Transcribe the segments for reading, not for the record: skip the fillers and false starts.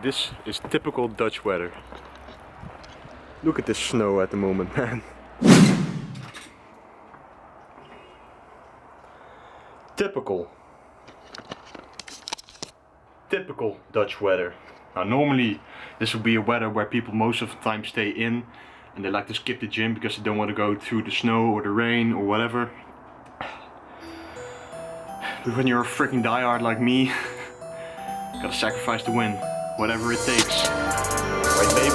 This is typical Dutch weather. Look at this snow at the moment, man. Typical Dutch weather. Now normally this would be a weather where people most of the time stay in and they like to skip the gym because they don't want to go through the snow or the rain or whatever. But when you're a freaking diehard like me, gotta sacrifice to win, whatever it takes. Right, babe?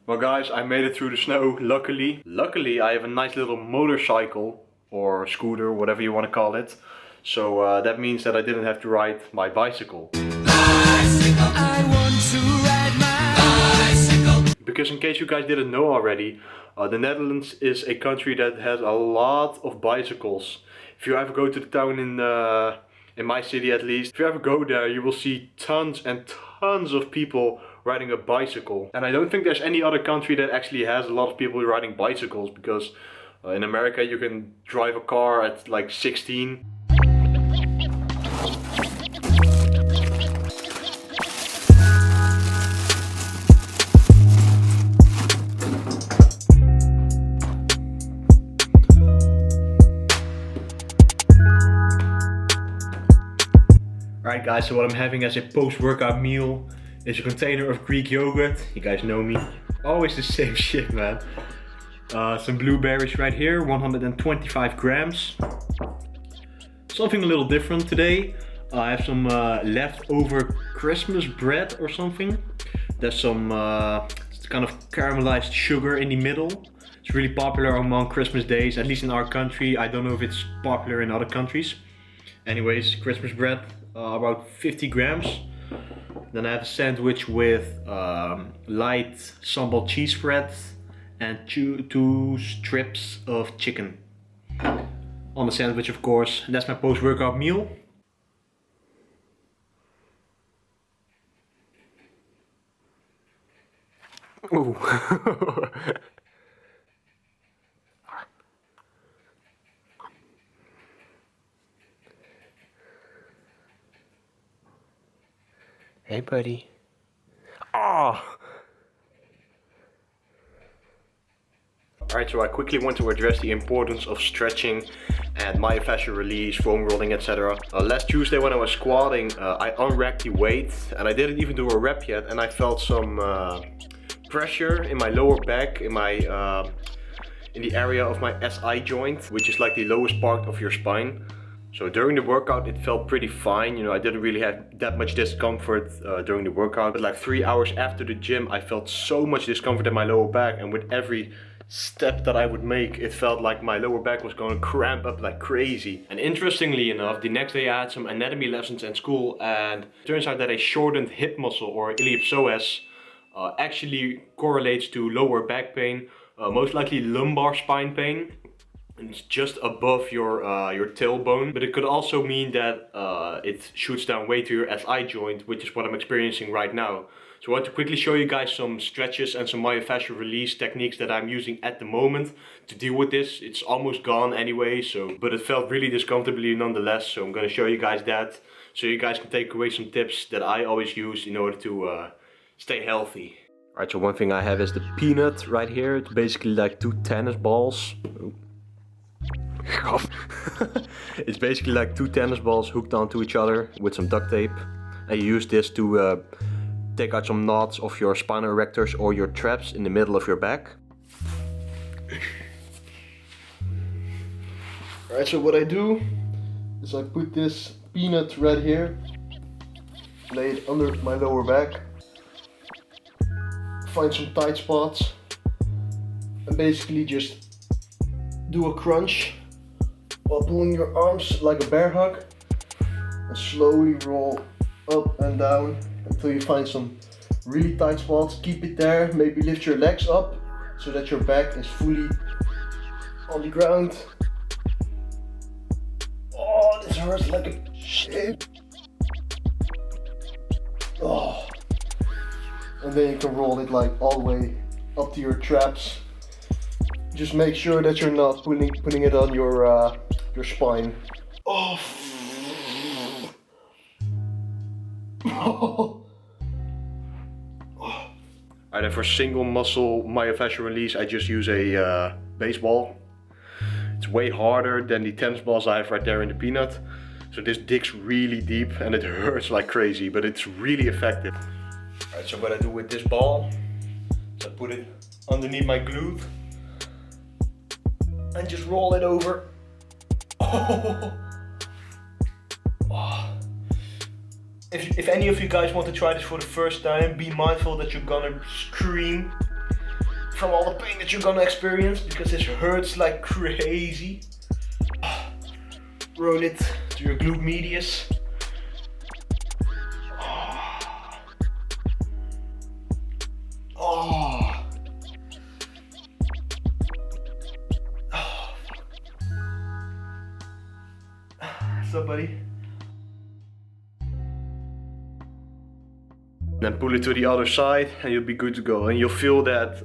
Well guys, I made it through the snow, luckily. Luckily I have a nice little motorcycle, or scooter, whatever you want to call it. So that means that I didn't have to ride my bicycle. I want to ride my bicycle. Because in case you guys didn't know already, the Netherlands is a country that has a lot of bicycles. If you ever go to the town in my city at least, if you ever go there you will see tons and tons of people riding a bicycle. And I don't think there's any other country that actually has a lot of people riding bicycles, because in America you can drive a car at like 16. Alright guys, so what I'm having as a post-workout meal is a container of Greek yogurt. You guys know me. Always the same shit, man. Some blueberries right here, 125 grams. Something a little different today. I have some leftover Christmas bread or something. There's some kind of caramelized sugar in the middle. It's really popular among Christmas days, at least in our country. I don't know if it's popular in other countries. Anyways, Christmas bread, about 50 grams. Then I have a sandwich with light sambal cheese spread and two strips of chicken on the sandwich, of course. And that's my post-workout meal. Ooh. Hey, buddy. Oh. Alright, so so I quickly want to address the importance of stretching and myofascial release, foam rolling, etc. Last Tuesday when I was squatting, I unracked the weight and I didn't even do a rep yet, and I felt some pressure in my lower back, in the area of my SI joint, which is like the lowest part of your spine. So during the workout it felt pretty fine, you know, I didn't really have that much discomfort during the workout, but like 3 hours after the gym I felt so much discomfort in my lower back, and with every step that I would make it felt like my lower back was going to cramp up like crazy. And interestingly enough, the next day I had some anatomy lessons in school, and it turns out that a shortened hip muscle, or iliopsoas, actually correlates to lower back pain, most likely lumbar spine pain. And it's just above your tailbone, but it could also mean that it shoots down way to your SI joint, which is what I'm experiencing right now. So I want to quickly show you guys some stretches and some myofascial release techniques that I'm using at the moment to deal with this. It's almost gone anyway, but it felt really discomfortably nonetheless. So I'm going to show you guys that, so you guys can take away some tips that I always use in order to stay healthy. Alright, so one thing I have is the peanut right here. It's basically like 2 tennis balls. It's basically like 2 tennis balls hooked onto each other with some duct tape, and you use this to take out some knots of your spinal erectors or your traps in the middle of your back. Alright, so what I do is I put this peanut right here, lay it under my lower back, find some tight spots, and basically just do a crunch while pulling your arms like a bear hug, and slowly roll up and down until you find some really tight spots. Keep it there, maybe lift your legs up so that your back is fully on the ground. Oh, this hurts like a shit. Oh. And then you can roll it like all the way up to your traps. Just make sure that you're not putting it on your spine. Oh. Alright, and for single muscle myofascial release, I just use a baseball. It's way harder than the tennis balls I have right there in the peanut. So this digs really deep and it hurts like crazy, but it's really effective. Alright, so what I do with this ball is I put it underneath my glute and just roll it over. Oh. Oh. If any of you guys want to try this for the first time, be mindful that you're gonna scream from all the pain that you're gonna experience, because this hurts like crazy. Roll it to your glute medius. What's up, buddy? Then pull it to the other side and you'll be good to go. And you'll feel that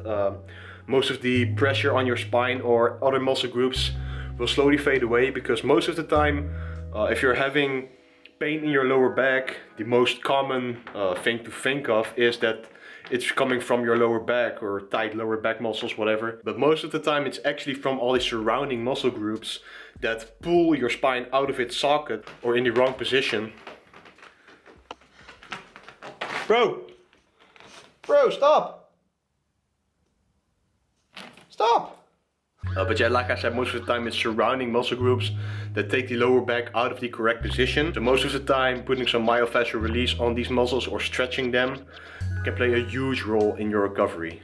most of the pressure on your spine or other muscle groups will slowly fade away, because most of the time if you're having pain in your lower back, the most common thing to think of is that it's coming from your lower back or tight lower back muscles, whatever. But most of the time it's actually from all the surrounding muscle groups that pull your spine out of its socket or in the wrong position. Bro, stop! Stop! But yeah, like I said, most of the time it's surrounding muscle groups that take the lower back out of the correct position. So most of the time putting some myofascial release on these muscles or stretching them can play a huge role in your recovery.